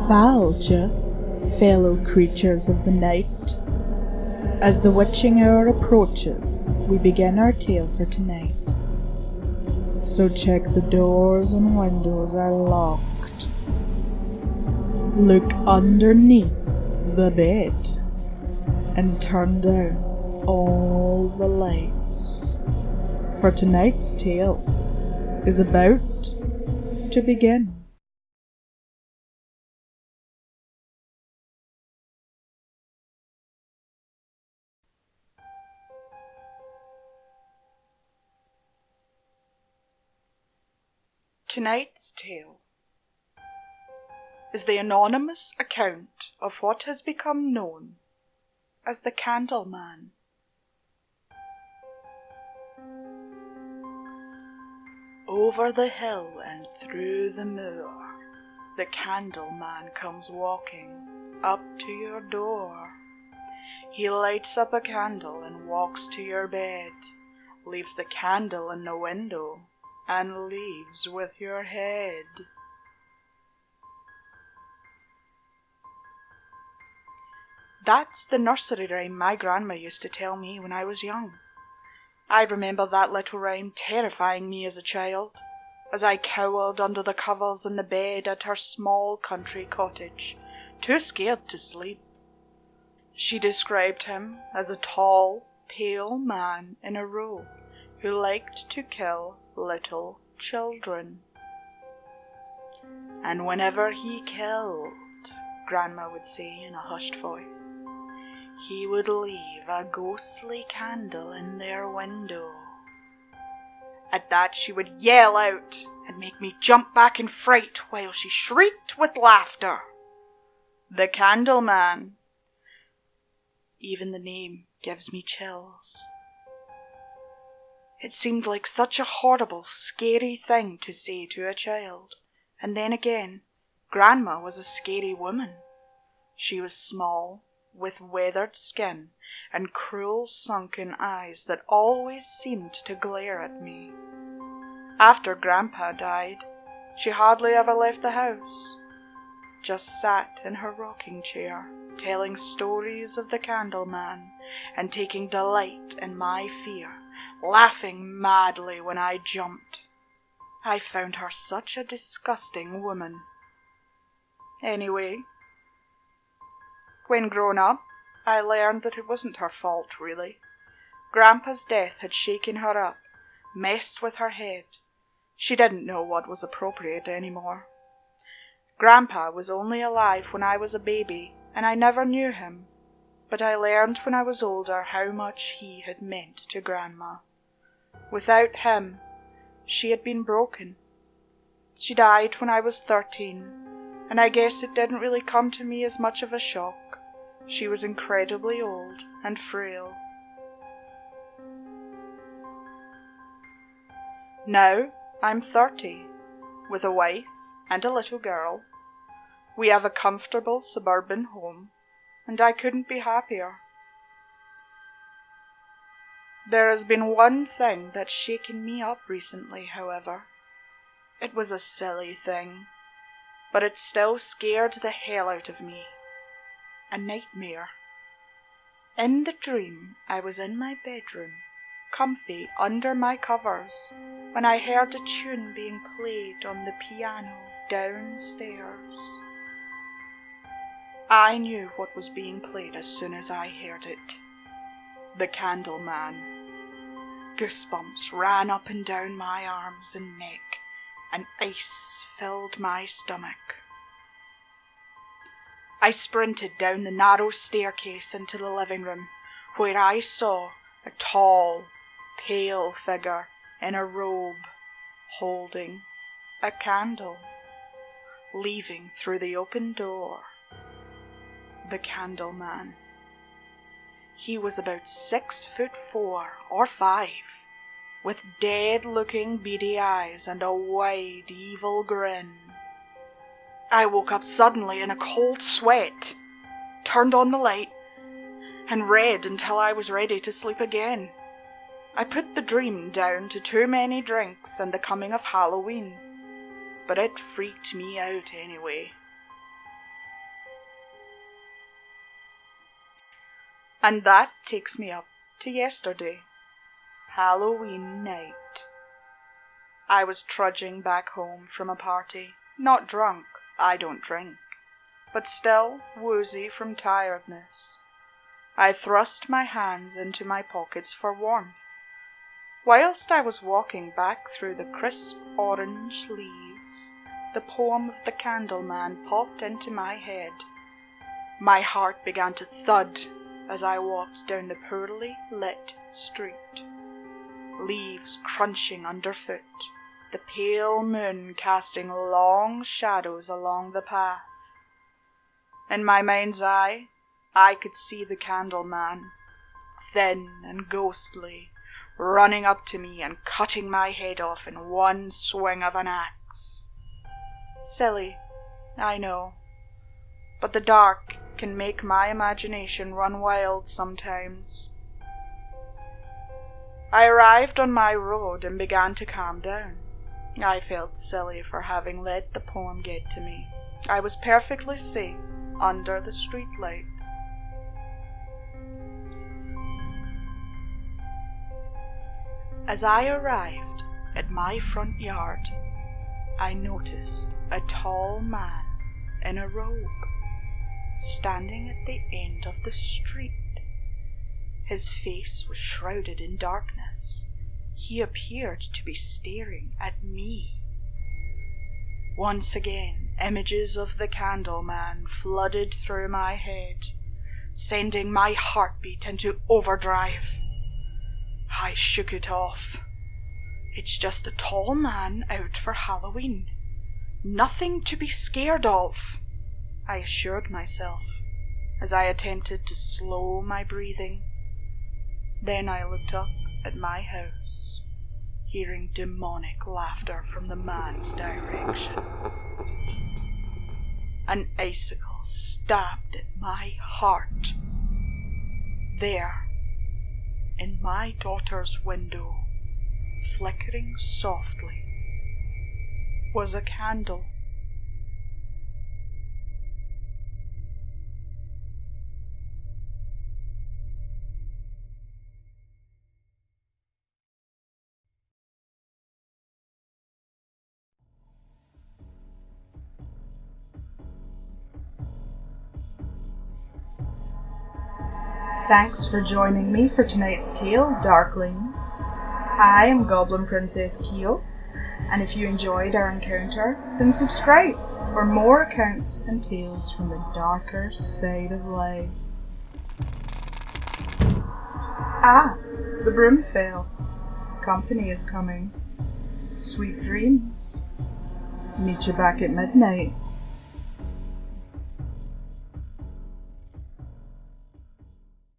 Fáilte, fellow creatures of the night. As the witching hour approaches, we begin our tale for tonight. So check the doors and windows are locked. Look underneath the bed and turn down all the lights. For tonight's tale is about to begin. Tonight's tale is the anonymous account of what has become known as the Candleman. Over the hill and through the moor, the Candleman comes walking up to your door. He lights up a candle and walks to your bed, leaves the candle in the window, and leaves with your head. That's the nursery rhyme my grandma used to tell me when I was young. I remember that little rhyme terrifying me as a child, as I cowered under the covers in the bed at her small country cottage, too scared to sleep. She described him as a tall, pale man in a robe who liked to kill little children. And whenever he killed, Grandma would say in a hushed voice, he would leave a ghostly candle in their window. At that she would yell out and make me jump back in fright while she shrieked with laughter. The Candleman. Even the name gives me chills. It seemed like such a horrible, scary thing to say to a child. And then again, Grandma was a scary woman. She was small, with weathered skin and cruel sunken eyes that always seemed to glare at me. After Grandpa died, she hardly ever left the house, just sat in her rocking chair, telling stories of the Candleman and taking delight in my fear, laughing madly when I jumped. I found her such a disgusting woman. Anyway, when grown up, I learned that it wasn't her fault, really. Grandpa's death had shaken her up, messed with her head. She didn't know what was appropriate anymore. Grandpa was only alive when I was a baby, and I never knew him. But I learned when I was older how much he had meant to Grandma. Without him, she had been broken. She died when I was 13, and I guess it didn't really come to me as much of a shock. She was incredibly old and frail. Now I'm 30, with a wife and a little girl. We have a comfortable suburban home, and I couldn't be happier. There has been one thing that's shaken me up recently, however. It was a silly thing, but it still scared the hell out of me. A nightmare. In the dream, I was in my bedroom, comfy under my covers, when I heard a tune being played on the piano downstairs. I knew what was being played as soon as I heard it. The Candleman. Goosebumps ran up and down my arms and neck, and ice filled my stomach. I sprinted down the narrow staircase into the living room, where I saw a tall, pale figure in a robe, holding a candle, leaving through the open door. The Candleman. He was about 6'4" or 5, with dead-looking beady eyes and a wide, evil grin. I woke up suddenly in a cold sweat, turned on the light, and read until I was ready to sleep again. I put the dream down to too many drinks and the coming of Halloween, but it freaked me out anyway. And that takes me up to yesterday, Halloween night. I was trudging back home from a party, not drunk, I don't drink, but still woozy from tiredness. I thrust my hands into my pockets for warmth. Whilst I was walking back through the crisp orange leaves, the poem of the Candleman popped into my head. My heart began to thud as I walked down the poorly lit street. Leaves crunching underfoot, the pale moon casting long shadows along the path. In my mind's eye, I could see the Candleman, thin and ghostly, running up to me and cutting my head off in one swing of an axe. Silly, I know, but the dark can make my imagination run wild sometimes. I arrived on my road and began to calm down. I felt silly for having let the poem get to me. I was perfectly safe under the streetlights. As I arrived at my front yard, I noticed a tall man in a robe standing at the end of the street. His face was shrouded in darkness. He appeared to be staring at me. Once again, images of the Candleman flooded through my head, sending my heartbeat into overdrive. I shook it off. It's just a tall man out for Halloween. Nothing to be scared of, I assured myself as I attempted to slow my breathing. Then I looked up at my house, hearing demonic laughter from the man's direction. An icicle stabbed at my heart. There, in my daughter's window, flickering softly, was a candle. Thanks for joining me for tonight's tale, Darklings. I am GoblinPrincessKyo, and if you enjoyed our encounter, then subscribe for more accounts and tales from the darker side of life. Ah, the broom fell. Company is coming. Sweet dreams. Meet you back at midnight.